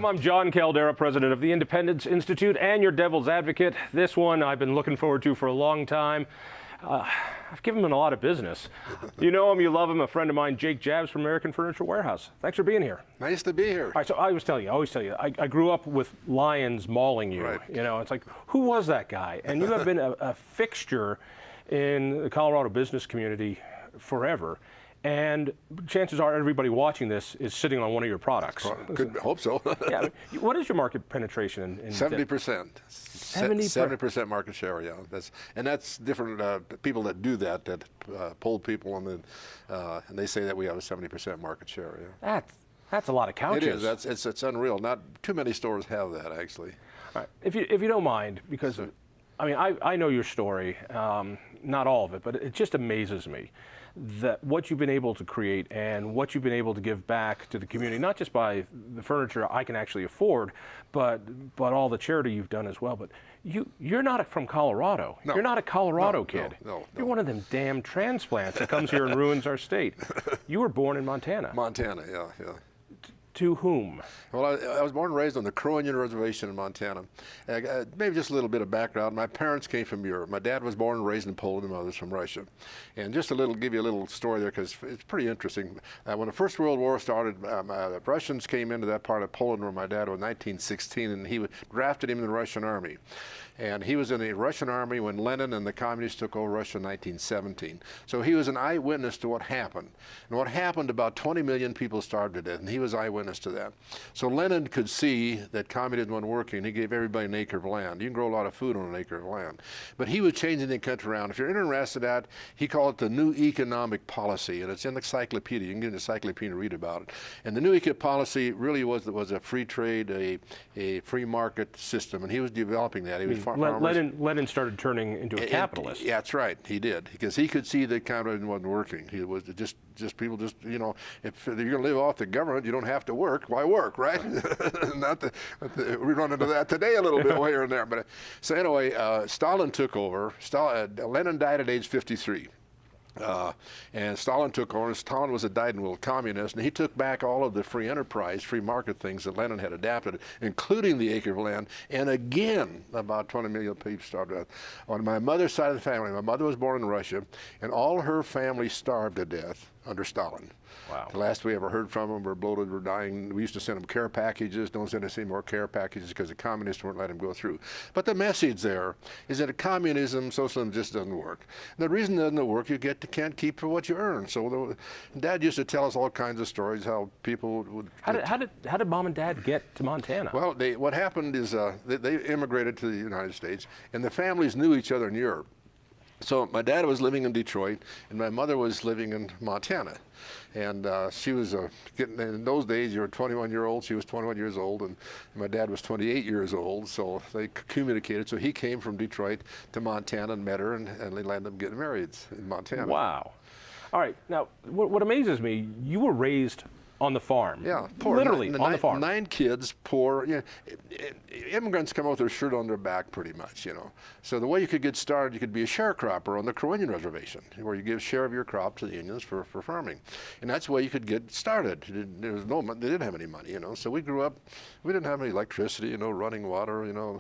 Welcome, I'm Jon Caldara, president of the Independence Institute and your devil's advocate. This one I've been looking forward to for a long time. I've given him a lot of business. You know him, you love him, a friend of mine, Jake Jabs from American Furniture Warehouse. Thanks for being here. Nice to be here. All right, so I always tell you, I grew up with lions mauling you. Right. You know, it's like, who was that guy? And you have been a fixture in the Colorado business community forever. And chances are everybody watching this is sitting on one of your products. Could hope so. Yeah. What is your market penetration in 70%. 70% market share, yeah. That's different people that do that poll people and they say that we have a 70% market share. Yeah. That's a lot of couches. It is. It's unreal. Not too many stores have that actually. All right. If you don't mind, because I mean I know your story, not all of it, but it just amazes me that what you've been able to create and what you've been able to give back to the community, not just by the furniture I can actually afford, but all the charity you've done as well. But you're not from Colorado. No. You're not a Colorado kid. No. You're one of them damn transplants that comes here and ruins our state. You were born in Montana. Montana, yeah. To whom? Well, I was born and raised on the Crow Indian Reservation in Montana. Maybe just a little bit of background. My parents came from Europe. My dad was born and raised in Poland, and my mother's from Russia. And just give you a little story there because it's pretty interesting. When the First World War started, the Russians came into that part of Poland where my dad was in 1916, and he drafted him in the Russian Army. And he was in the Russian Army when Lenin and the communists took over Russia in 1917. So he was an eyewitness to what happened. And what happened, about 20 million people starved to death, and he was eyewitness to that. So Lenin could see that communism wasn't working. He gave everybody an acre of land. You can grow a lot of food on an acre of land. But he was changing the country around. If you're interested in that, he called it the New Economic Policy, and it's in the encyclopedia. You can get an encyclopedia and read about it. And the New Economic Policy really was a free trade, a free market system, and he was developing that. He was Lenin started turning into a capitalist. Yeah, that's right. He did, because he could see that communism wasn't working. He was just people just, you know, if you're going to live off the government, you don't have to work. Why work, right? We run into that today a little bit here and there. But so anyway, Stalin took over. Lenin died at age 53. And Stalin took over. Stalin was a dyed-in-the-wool communist, and he took back all of the free enterprise, free market things that Lenin had adapted, including the acre of land. And again, about 20 million people starved to death. On my mother's side of the family, my mother was born in Russia, and all her family starved to death under Stalin. Wow. The last we ever heard from them were bloated, were dying. We used to send them care packages. Don't send us any more care packages because the communists weren't letting them go through. But the message there is that communism, socialism just doesn't work. And the reason it doesn't work, can't keep for what you earn. So Dad used to tell us all kinds of stories how people would. How did Mom and Dad get to Montana? Well, what happened is they immigrated to the United States, and the families knew each other in Europe. So my dad was living in Detroit, and my mother was living in Montana. And she was in those days, you were 21-year-old, she was 21 years old, and my dad was 28 years old, so they communicated. So he came from Detroit to Montana and met her, and they landed up getting married in Montana. Wow. All right, now, what amazes me, you were raised on the farm. Yeah, poor. Literally, on the farm. 9 kids, poor. You know, immigrants come out with their shirt on their back pretty much, you know. So the way you could get started, you could be a sharecropper on the Crow Indian Reservation, where you give a share of your crop to the Indians for farming. And that's the way you could get started. There was no money, they didn't have any money, you know. So we grew up, we didn't have any electricity, you know, running water, you know,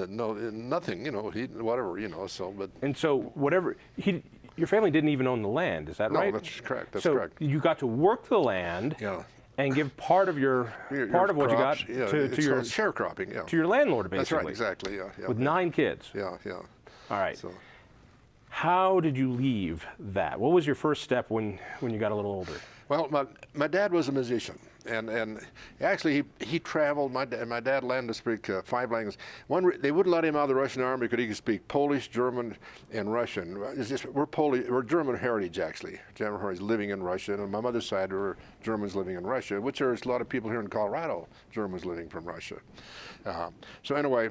nothing, you know, heat, whatever, you know, so, but. And so whatever, your family didn't even own the land, is that right? No, that's correct. That's so correct. You got to work the land, yeah, and give part of your what you got to your sharecropping, yeah, to your landlord, basically. That's right, exactly, yeah. With 9 kids. Yeah. All right. So. How did you leave that? What was your first step when you got a little older? Well, my dad was a musician, and actually he traveled. My dad learned to speak 5 languages. They wouldn't let him out of the Russian army because he could speak Polish, German, and Russian. We're German heritage actually. German heritage living in Russia, and on my mother's side were Germans living in Russia, which there's a lot of people here in Colorado, Germans living from Russia. So anyway,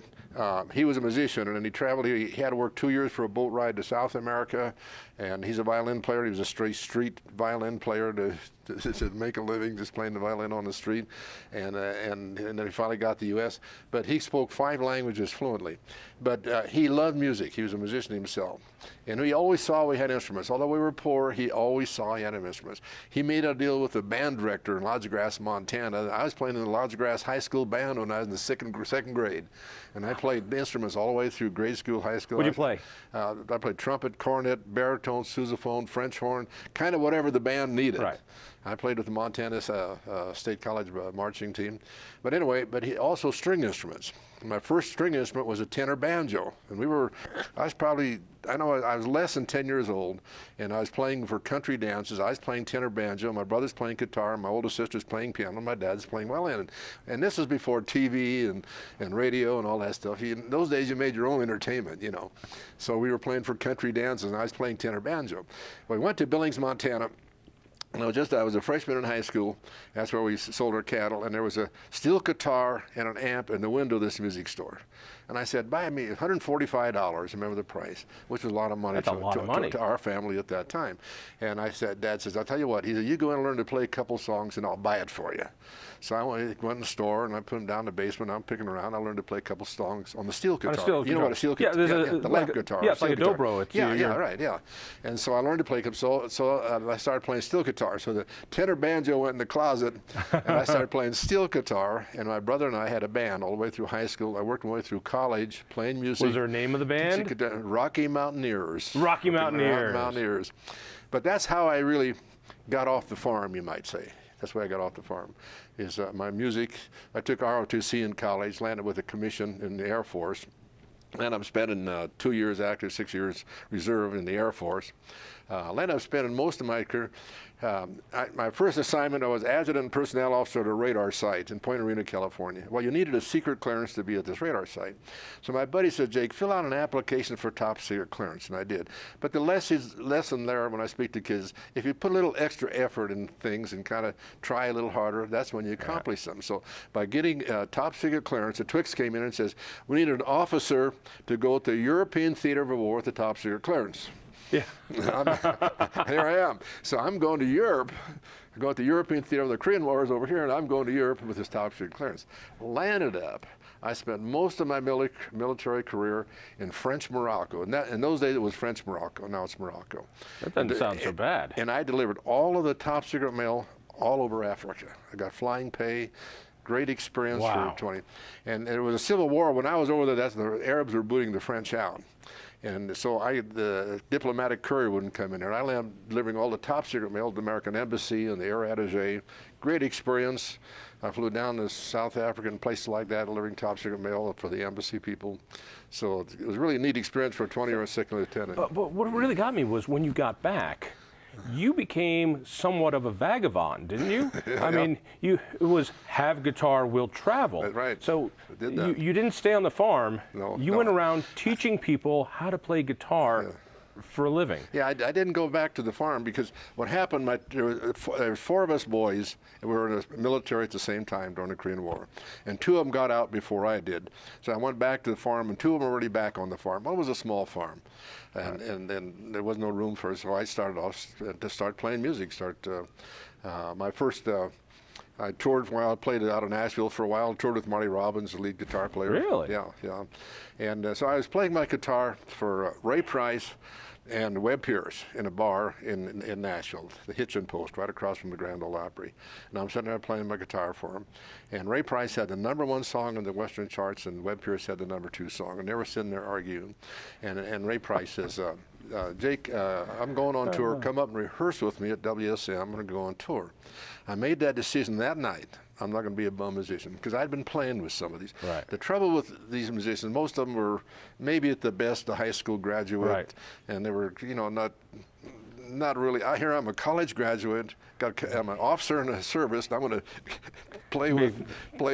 he was a musician, and then he traveled. He had to work 2 years for a boat ride to South America, and he's a violin player. He was a straight street violin player to to make a living just playing the violin on the street, and then he finally got to the U.S. But he spoke 5 languages fluently. But he loved music. He was a musician himself. And he always saw we had instruments. Although we were poor, he always saw he had instruments. He made a deal with the band director in Lodge Grass, Montana. I was playing in the Lodge Grass High School band when I was in the second grade. And I played instruments all the way through grade school, high school. What did you play? I played trumpet, cornet, baritone, sousaphone, French horn, kind of whatever the band needed. Right. I played with the Montana State College marching team. But anyway, he also string instruments. My first string instrument was a tenor banjo. And I was less than 10 years old, and I was playing for country dances. I was playing tenor banjo. My brother's playing guitar. My oldest sister's playing piano. My dad's playing violin. And this was before TV and radio and all that stuff. In those days, you made your own entertainment, you know. So we were playing for country dances, and I was playing tenor banjo. We went to Billings, Montana. I was a freshman in high school. That's where we sold our cattle, and there was a steel guitar and an amp in the window of this music store. And I said, buy me $145, remember the price, which was a lot of money, to our family at that time. And I said, Dad says, I'll tell you what, he said, you go and learn to play a couple songs and I'll buy it for you. So I went in the store and I put them down in the basement. I'm picking around. I learned to play a couple songs on the steel guitar. You know what a steel guitar is? Yeah, the lap guitar. Yeah, it's like a dobro. Yeah. And so I learned to play. So I started playing steel guitar. So the tenor banjo went in the closet, and I started playing steel guitar. And my brother and I had a band all the way through high school. I worked my way through college playing music. Was there a name of the band? Rocky Mountaineers. Rocky Mountaineers. But that's how I really got off the farm, you might say. That's why I got off the farm, is my music. I took ROTC in college, landed with a commission in the Air Force, and I'm spending 2 years active, 6 years reserve in the Air Force. Then I'm spending most of my career. My first assignment, I was adjutant personnel officer at a radar site in Point Arena, California. Well, you needed a secret clearance to be at this radar site. So my buddy said, Jake, fill out an application for top secret clearance, and I did. But the lesson there when I speak to kids, if you put a little extra effort in things and kind of try a little harder, that's when you accomplish something. So by getting top secret clearance, the Twix came in and says, we need an officer to go to the European Theater of War with the top secret clearance. Yeah. Here I am. So I'm going to Europe. I go to the European Theater of the Korean War is over here, and I'm going to Europe with this top secret clearance. Landed up. I spent most of my military career in French Morocco. And in those days, it was French Morocco. Now it's Morocco. That doesn't sound so bad. And I delivered all of the top secret mail all over Africa. I got flying pay. Great experience for 20. And it was a civil war. When I was over there, the Arabs were booting the French out. And so the diplomatic courier wouldn't come in there. I landed delivering all the top secret mail to the American Embassy and the air attaché. Great experience. I flew down to South Africa and places like that, delivering top secret mail for the embassy people. So it was really a neat experience for a 20-year second lieutenant. But what really got me was when you got back, you became somewhat of a vagabond, didn't you? I mean, it was have guitar, will travel. That's right. So you didn't stay on the farm. You went around teaching people how to play guitar for a living. Yeah, I didn't go back to the farm because what happened, there were 4 of us boys, and we were in the military at the same time during the Korean War. And 2 of them got out before I did. So I went back to the farm, and 2 of them were already back on the farm. One was a small farm, and there was no room for it, so I started off to start playing music. My first... I toured for a while. I played out of Nashville for a while. Toured with Marty Robbins, the lead guitar player. Really? Yeah. And so I was playing my guitar for Ray Price and Webb Pierce in a bar in Nashville, the Hitchin Post, right across from the Grand Ole Opry. And I'm sitting there playing my guitar for him. And Ray Price had the #1 song in the Western charts, and Webb Pierce had the #2 song. And they were sitting there arguing. And Ray Price says, Jake, I'm going on tour. Come up and rehearse with me at WSM. I'm going to go on tour. I made that decision that night. I'm not going to be a bum musician because I'd been playing with some of these. Right. The trouble with these musicians, most of them were maybe at the best a high school graduate, and they were, not really. I'm a college graduate. I'm an officer in the service, and I'm going to play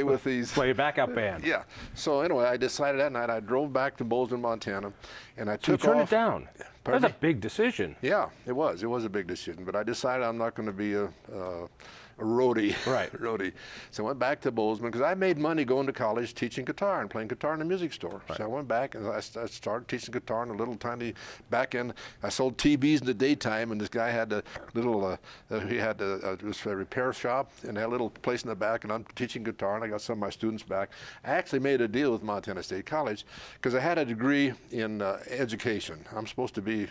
with these. Play a backup band. Yeah. So anyway, I decided that night. I drove back to Bozeman, Montana, and I took off. You turned it down. Pardon That's me? a big decision. Yeah, it was. It was a big decision, but I decided I'm not going to be a roadie. Right. Roadie. So I went back to Bozeman because I made money going to college teaching guitar and playing guitar in a music store. Right. So I went back and I started teaching guitar in a little tiny back end. I sold TVs in the daytime, and this guy had a little, it was a repair shop and had a little place in the back, and I'm teaching guitar, and I got some of my students back. I actually made a deal with Montana State College because I had a degree in education. I'm supposed to be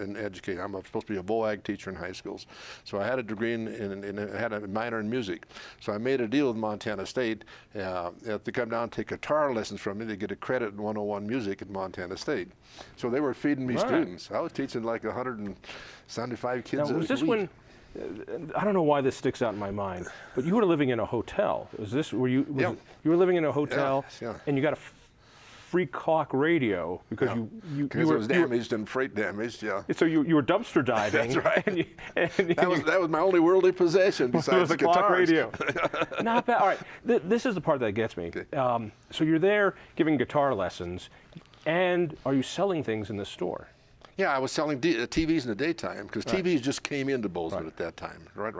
in education. I'm supposed to be a VOAG teacher in high schools. So I had a degree I had a minor in music. So I made a deal with Montana State to come down and take guitar lessons from me to get a credit in 101 music at Montana State. So they were feeding me Right. students. I was teaching like 175 kids Now, a was this week. when? I don't know why this sticks out in my mind, but you were living in a hotel. Is this where you? Yeah. You were living in a hotel, Yeah. and you got a free clock radio because Yeah. you Because were it was damaged and freight damaged, yeah. So you were dumpster diving. That's right. And That was my only worldly possession it was besides a the clock guitars. radio. Not bad. All right, this is the part that gets me. Okay. So you're there giving guitar lessons, and are you selling things in the store? Yeah, I was selling TVs in the daytime because TVs just came into Bozeman at that time, right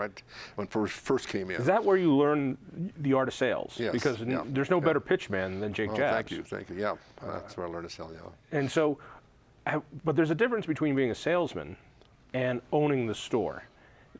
when first came in. Is that where you learn the art of sales? Yes, Because yeah, there's no better pitchman than Jake Oh, Jabs. thank you. Yeah, that's where I learned to sell. Yeah. And so, but there's a difference between being a salesman and owning the store.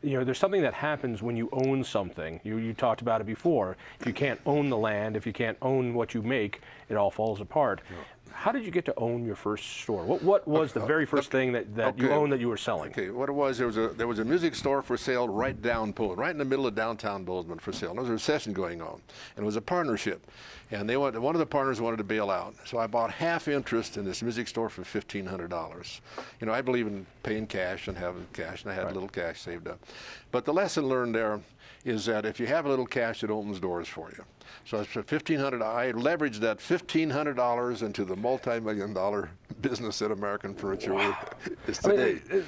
You know, there's something that happens when you own something. You talked about it before. If you can't own the land, if you can't own what you make, it all falls apart. Yeah. How did you get to own your first store? What was the very first thing that you owned that you were selling? Okay, what it was, there was a music store for sale right in the middle of downtown Bozeman for sale. And there was a recession going on, and it was a partnership. And one of the partners wanted to bail out. So I bought half interest in this music store for $1,500. You know, I believe in paying cash and having cash, and I had a little cash saved up. But the lesson learned there is that if you have a little cash, it opens doors for you. So it's $1,500. I leveraged that $1,500 into the multi-million-dollar business that American Furniture is today. I mean,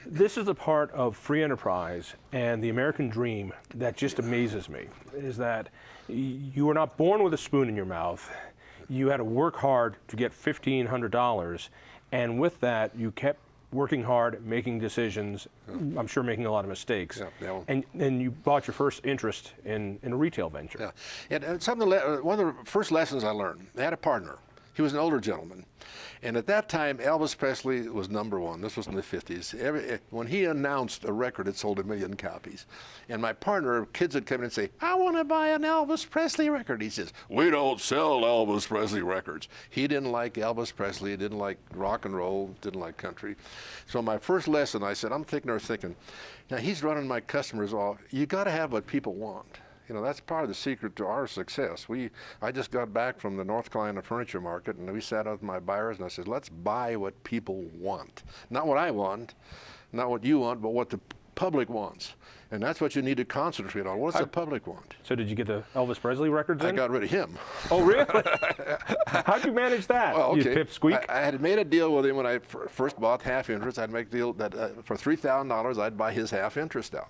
this is the part of free enterprise and the American dream that just amazes me. Is that you were not born with a spoon in your mouth. You had to work hard to get $1,500, and with that, you kept working hard, making decisions, I'm sure making a lot of mistakes. Yeah. And you bought your first interest in a retail venture. Yeah, and one of the first lessons I learned, I had a partner. He was an older gentleman. And at that time, Elvis Presley was number one. This was in the 50s. When he announced a record, it sold 1 million copies. And my partner, kids would come in and say, I want to buy an Elvis Presley record. He says, we don't sell Elvis Presley records. He didn't like Elvis Presley. He didn't like rock and roll, didn't like country. So my first lesson, I said, I'm thinking, now he's running my customers off. You got to have what people want. You know, that's part of the secret to our success. I just got back from the North Carolina furniture market, and we sat out with my buyers, and I said, let's buy what people want. Not what I want, not what you want, but what the public wants. And that's what you need to concentrate on. What does the public want? So did you get the Elvis Presley records in? I got rid of him. Oh, really? How'd you manage that? Well, okay. You pipsqueak? I had made a deal with him when I first bought half interest. I'd make a deal that for $3,000, I'd buy his half interest out.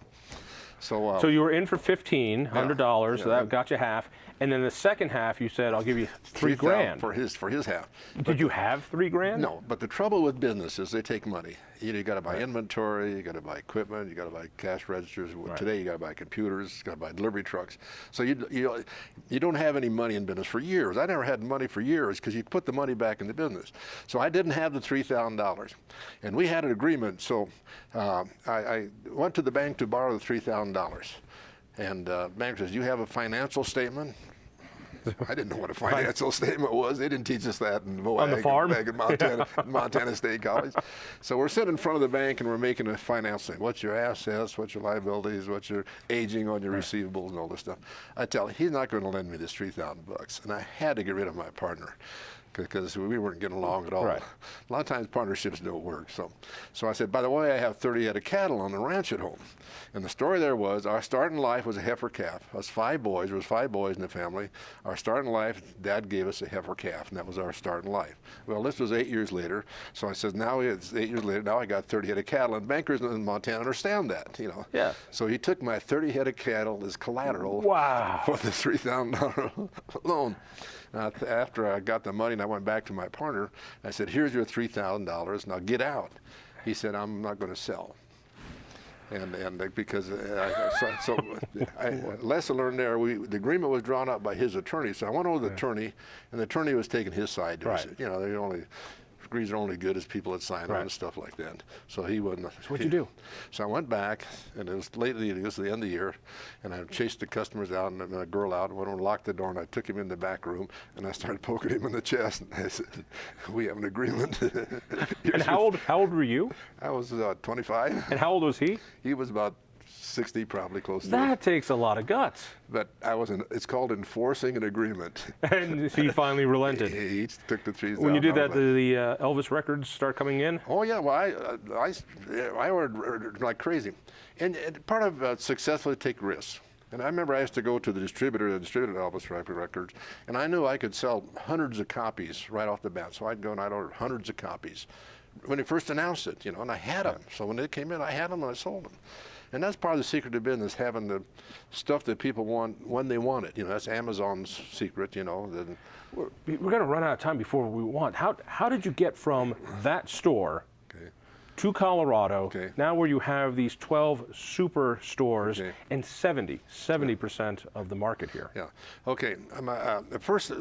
So you were in for $1,500, so Yeah. that got you half. And then the second half, you said, I'll give you $3,000 for his half. Did you have $3,000? No, but the trouble with business is they take money. You got to buy inventory, you got to buy equipment, you got to buy cash registers. Right. Today you got to buy computers, you got to buy delivery trucks. So you don't have any money in business for years. I never had money for years because you put the money back in the business. So I didn't have the $3,000, and we had an agreement. So I went to the bank to borrow the $3,000, and the bank says, "You have a financial statement?" I didn't know what a financial statement was. They didn't teach us that on the farm back in Montana, Montana State College. So we're sitting in front of the bank and we're making a financial statement. What's your assets? What's your liabilities? What's your aging on your receivables and all this stuff? I tell him, he's not going to lend me this $3,000, and I had to get rid of my partner because we weren't getting along at all. Right. A lot of times partnerships don't work. So I said, by the way, I have 30 head of cattle on the ranch at home. And the story there was, our starting life was a heifer calf. Us 5 boys, there was 5 boys in the family. Our starting life, Dad gave us a heifer calf, and that was our starting life. Well, this was 8 years later. So I said, now it's 8 years later, now I got 30 head of cattle, and bankers in Montana understand that, you know. Yeah. So he took my 30 head of cattle as collateral Wow. for the $3,000 loan. After I got the money, and I went back to my partner. I said, here's your $3,000, now get out. He said, I'm not going to sell. And because lesson learned there, the agreement was drawn up by his attorney. So I went over to the attorney, and the attorney was taking his side. Right. You know, they only agrees are only good as people that sign on and stuff like that. So he wouldn't. So what'd you do? So I went back, and it was the end of the year, and I chased the customers out and a girl out, and went over and locked the door, and I took him in the back room, and I started poking him in the chest, and I said, we have an agreement. And how old were you? I was 25. And how old was he? He was about 60, probably close to it. That takes a lot of guts. But it's called enforcing an agreement. And so you finally relented. He took the $3,000. When you did that, did the Elvis records start coming in? Oh yeah, well I ordered like crazy, and part of successfully take risks. And I remember I used to go to the distributor that distributed Elvis records, and I knew I could sell hundreds of copies right off the bat. So I'd go and I'd order hundreds of copies when he first announced it, you know, and I had them. So when they came in, I had them and I sold them. And that's part of the secret of business, having the stuff that people want when they want it. You know, that's Amazon's secret, you know. We're going to run out of time before we want. How did you get from that store to Colorado, now where you have these 12 super stores and 70% of the market here? Yeah. Okay. The first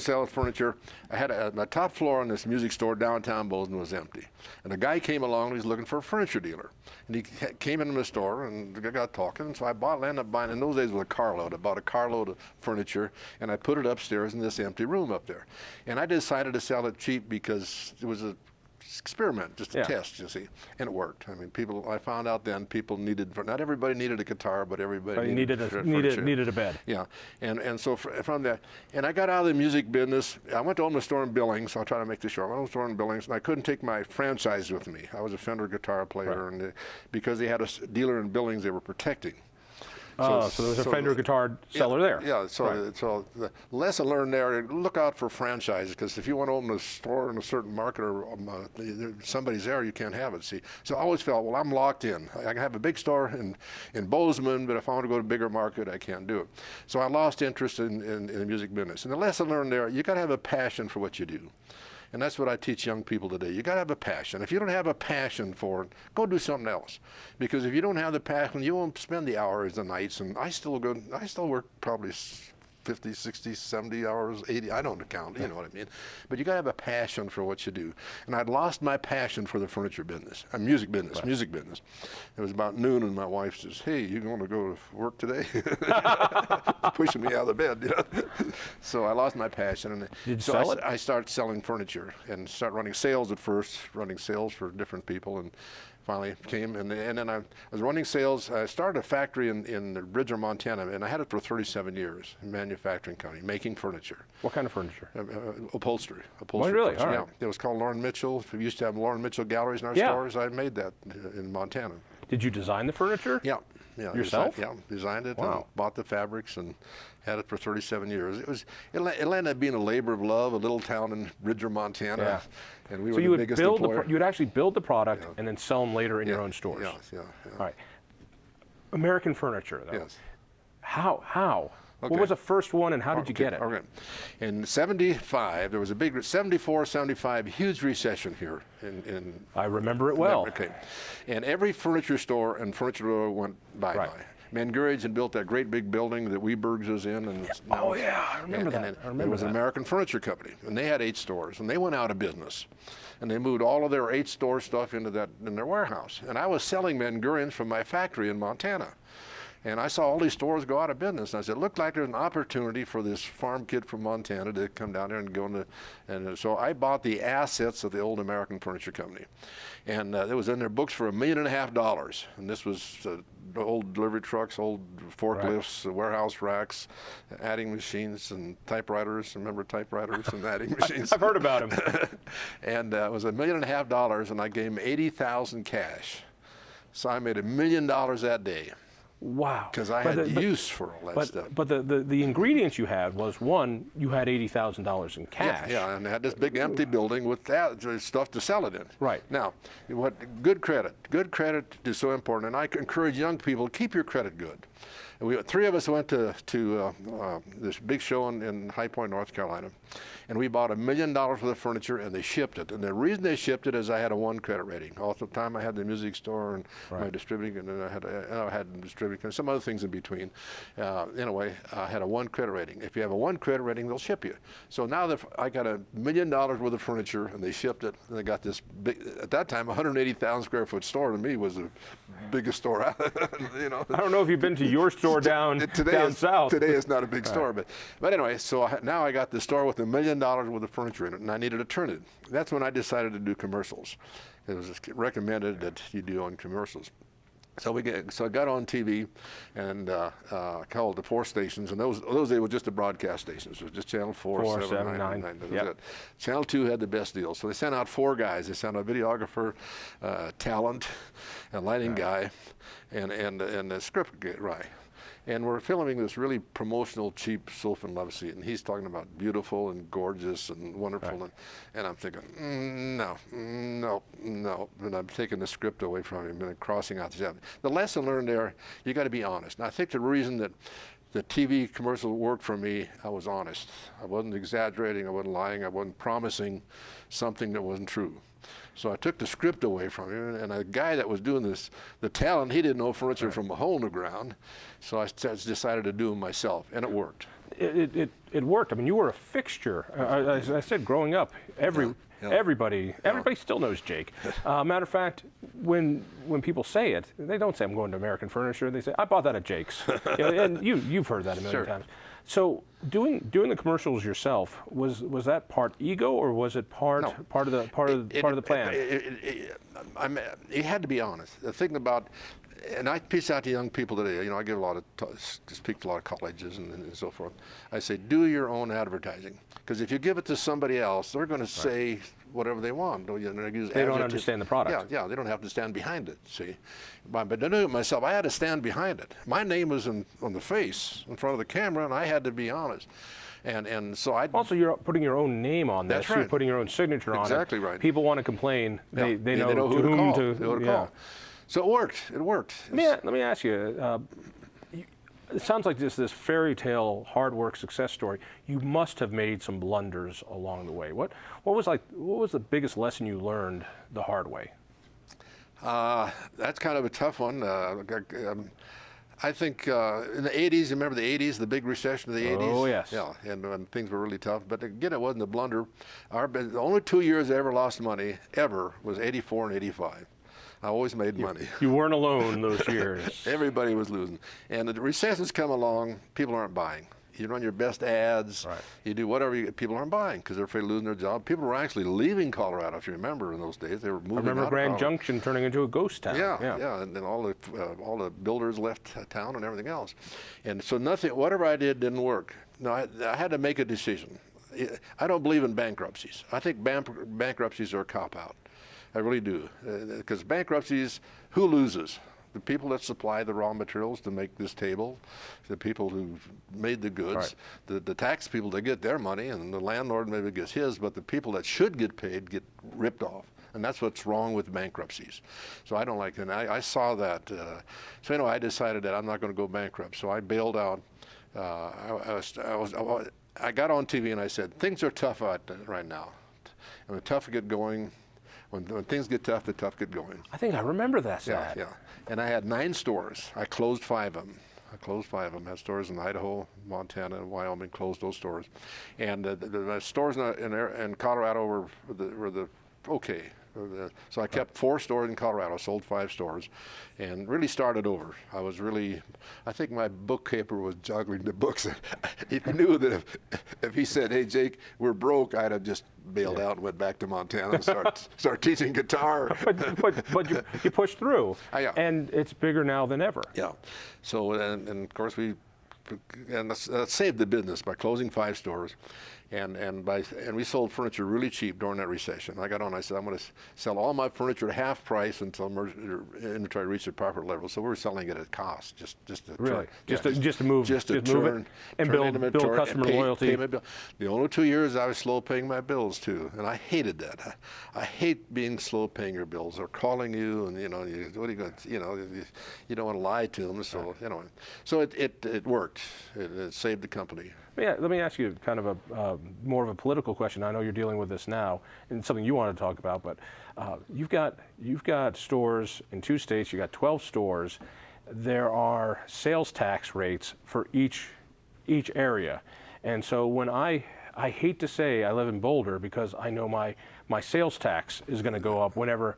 sale furniture, I had my top floor on this music store downtown Bozeman was empty. And a guy came along, he was looking for a furniture dealer. And he came into the store and got talking. So I ended up buying, in those days it was a carload. I bought a carload of furniture and I put it upstairs in this empty room up there. And I decided to sell it cheap because it was a experiment, just a test, you see, and it worked. I mean, I found out then people not everybody needed a guitar, but everybody needed a bed. Yeah, and so from that, and I got out of the music business. I went to own a store in Billings. I'll try to make this short. I went to a store in Billings, and I couldn't take my franchise with me. I was a Fender guitar player, and because they had a dealer in Billings, they were protecting. So there was a Fender guitar seller there. Yeah, so the lesson learned there, look out for franchises, because if you want to open a store in a certain market or somebody's there, you can't have it, see. So I always felt, well, I'm locked in. I can have a big store in Bozeman, but if I want to go to a bigger market, I can't do it. So I lost interest in the music business. And the lesson learned there, you got to have a passion for what you do. And that's what I teach young people today. You got to have a passion. If you don't have a passion for it, go do something else. Because if you don't have the passion, you won't spend the hours, the nights. And I still work probably 50, 60, 70 hours, 80, I don't count, you know what I mean. But you got to have a passion for what you do. And I'd lost my passion for the furniture business, music business. It was about noon and my wife says, hey, you want to go to work today? Pushing me out of the bed, you know. So I lost my passion. And Did you so sell it? I started selling furniture and started running sales at first, running sales for different people, and finally came, and then I was running sales. I started a factory in Bridger, Montana, and I had it for 37 years, a manufacturing company, making furniture. What kind of furniture? Upholstery. Oh, really? Furniture. All right. Yeah. It was called Lauren Mitchell. We used to have Lauren Mitchell galleries in our stores. I made that in Montana. Did you design the furniture? Yeah. Yourself? Designed it. Wow. And bought the fabrics and had it for 37 years. It ended up being a labor of love, a little town in Bridger, Montana. Yeah. And we So were you the would biggest employer. you would actually build the product and then sell them later in your own stores. Yeah. All right. American furniture, though. Yes. How? Okay. What was the first one, and how did you get it? Okay. In 75, there was a big, 74, 75, huge recession here. I remember it well. Okay. And every furniture store and furniture store went bye-bye. Mangurians had built that great big building that Weberg's is in. And Oh, yeah, I remember that. It was an American Furniture Company, and they had 8 stores, and they went out of business. And they moved all of their 8-store stuff in their warehouse. And I was selling Mangurians from my factory in Montana. And I saw all these stores go out of business. And I said, looked like there's an opportunity for this farm kid from Montana to come down there and go into, and so I bought the assets of the old American Furniture Company. And it was in their books for $1.5 million. And this was old delivery trucks, old forklifts, warehouse racks, adding machines and typewriters. Remember typewriters and adding machines? I've heard about them. And it was $1.5 million, and I gave him $80,000 cash. So I made $1 million that day. Wow. Because I had use for all that stuff. But the ingredients you had was, one, you had $80,000 in cash. Yeah, and I had this big empty building with that stuff to sell it in. Right. Now, good credit is so important, and I encourage young people, keep your credit good. And 3 of us went to this big show in High Point, North Carolina. And we bought $1 million worth of furniture, and they shipped it. And the reason they shipped it is I had a 1 credit rating. All the time I had the music store and my distributing, and then I had distributing and some other things in between. Anyway, I had a 1 credit rating. If you have a 1 credit rating, they'll ship you. So now that I got $1 million worth of furniture, and they shipped it, and they got this big, at that time, 180,000 square foot store to me was the biggest store out. You know. I don't know if you've been to your store down south. Today it's not a big store, but anyway, so now I got the store with $1 million worth of furniture in it, and I needed to turn it. That's when I decided to do commercials. It was recommended that you do on commercials. So I got on TV and called the 4 stations, and those days were just the broadcast stations. It was just Channel 4, 7, 9. That was it. Channel 2 had the best deal. So they sent out 4 guys. They sent out a videographer, talent, a lighting guy, and a script guy. And we're filming this really promotional, cheap sofa and love seat, and he's talking about beautiful and gorgeous and wonderful, and I'm thinking, no. And I'm taking the script away from him and crossing out the lesson learned there. You got to be honest. And I think the reason that the TV commercial worked for me, I was honest. I wasn't exaggerating. I wasn't lying. I wasn't promising something that wasn't true. So I took the script away from him, and a guy that was doing this, the talent, he didn't know furniture from a hole in the ground. So I decided to do it myself, and it worked. It worked. I mean, you were a fixture. As I said, growing up, everybody still knows Jake. Matter of fact, when people say it, they don't say I'm going to American Furniture. They say I bought that at Jake's. And you've heard that a million times. So doing the commercials yourself, was that part ego, or was it part of the plan? You had to be honest. The thing about, and I teach out to young people today. You know, I give a lot of speak to a lot of colleges and so forth. I say, do your own advertising, because if you give it to somebody else, they're going to say whatever they want. They don't understand the product. Yeah, they don't have to stand behind it. See, but to do it myself, I had to stand behind it. My name was on the face in front of the camera, and I had to be honest. And so I also, you're putting your own name on this. That's right. You're putting your own signature on it. Exactly right. People want to complain. They know who to whom call. to call. So it worked. Let me ask you. It sounds like this fairy tale hard work success story. You must have made some blunders along the way. What was the biggest lesson you learned the hard way? That's kind of a tough one. I think in the 80s, remember the 80s, the big recession of the 80s? Oh, yes. Yeah, and when things were really tough. But again, it wasn't a blunder. The only 2 years I ever lost money, ever, was 84 and 85. I always made money. You weren't alone those years. Everybody was losing. And the recessions come along, people aren't buying. You run your best ads, you do whatever, people aren't buying because they're afraid of losing their job. People were actually leaving Colorado, if you remember in those days. They were moving out. I remember Grand Junction turning into a ghost town. Yeah, and then all the builders left town and everything else. And so whatever I did didn't work. No, I had to make a decision. I don't believe in bankruptcies. I think bankruptcies are a cop-out. I really do, because bankruptcies, who loses? The people that supply the raw materials to make this table, the people who made the goods, the tax people, they get their money, and the landlord maybe gets his, but the people that should get paid get ripped off. And that's what's wrong with bankruptcies. So I don't like that. I saw that. So anyway, I decided that I'm not going to go bankrupt. So I bailed out. I got on TV and I said, things are tough out right now. And the tough get going. When things get tough, the tough get going. I think I remember that. Yeah. And I had 9 stores. I closed 5 of them. I had stores in Idaho, Montana, and Wyoming. Closed those stores, and the stores in Colorado were okay. So I kept 4 stores in Colorado, sold 5 stores, and really started over. I think my bookkeeper was juggling the books. He knew that if he said, "Hey Jake, we're broke," I'd have just bailed out and went back to Montana and start teaching guitar. But you pushed through, and it's bigger now than ever. Yeah. So and of course we saved the business by closing 5 stores. And we sold furniture really cheap during that recession. I got on. I said, I'm going to sell all my furniture at half price until inventory reached a proper level. So we were selling it at cost, just to really turn, just to move it and build customer loyalty. Pay my bill. The only 2 years I was slow paying my bills too, and I hated that. I hate being slow paying your bills or calling you, and what are you going to, you don't want to lie to them. So so it worked. worked. It saved the company. Yeah, let me ask you kind of a more of a political question. I know you're dealing with this now, and something you want to talk about. But you've got stores in 2 states. You got 12 stores. There are sales tax rates for each area, and so when I hate to say I live in Boulder because I know my sales tax is going to go up whenever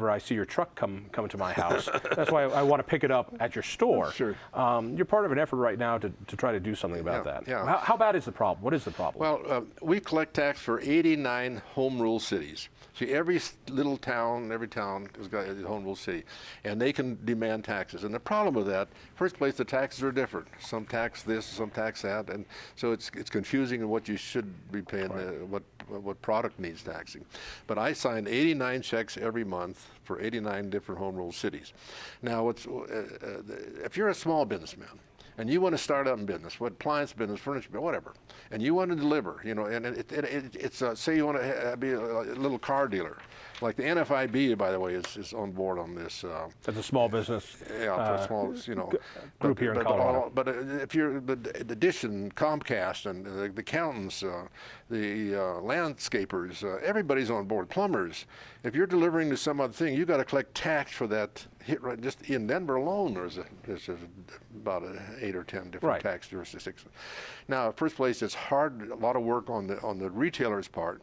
I see your truck come to my house. That's why I want to pick it up at your store. Sure. You're part of an effort right now to try to do something about that. Yeah. How bad is the problem? What is the problem? Well, we collect tax for 89 home rule cities. See, every little town, every town has got a home rule city, and they can demand taxes. And the problem with that, first place, the taxes are different. Some tax this, some tax that, and so it's confusing in what you should be paying, right. What product needs taxing. But I signed 89 checks every month for 89 different home rule cities. Now, if you're a small businessman, and you want to start up in business, what appliance business, furniture, whatever, and you want to deliver, you know, and it's say you want to be a little car dealer, like the NFIB, by the way, is on board on this. That's a small business. Yeah, for small, you know, group here in Colorado. But if you're the Dish and Comcast and the accountants, the landscapers, everybody's on board. Plumbers. If you're delivering to some other thing, you got to collect tax for that. Right, just in Denver alone, there's about 8 or 10 different right. tax jurisdictions. Now, first place, it's hard, a lot of work on the retailer's part.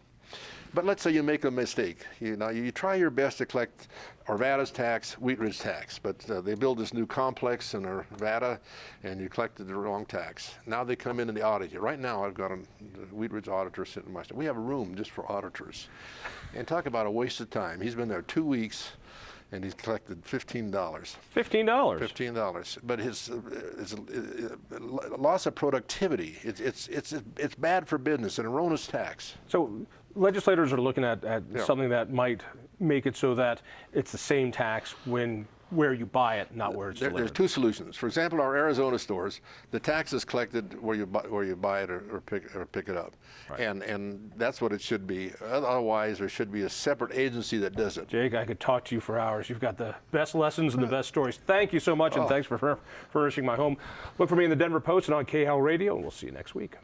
But let's say you make a mistake. You try your best to collect Arvada's tax, Wheat Ridge tax, but they build this new complex in Arvada, and you collected the wrong tax. Now they come in and they audit you. Right now, I've got the Wheat Ridge auditor sitting in my store. We have a room just for auditors. And talk about a waste of time. He's been there 2 weeks. And he's collected $15. $15? $15. But his loss of productivity, it's bad for business, an erroneous tax. So legislators are looking at something that might make it so that it's the same tax where you buy it, not where it's delivered. There's 2 solutions. For example, our Arizona stores, the tax is collected where you buy it or pick it up, right. and that's what it should be. Otherwise, there should be a separate agency that does it. Jake, I could talk to you for hours. You've got the best lessons and the best stories. Thank you so much, and thanks for furnishing my home. Look for me in the Denver Post and on KHAL Radio, and we'll see you next week.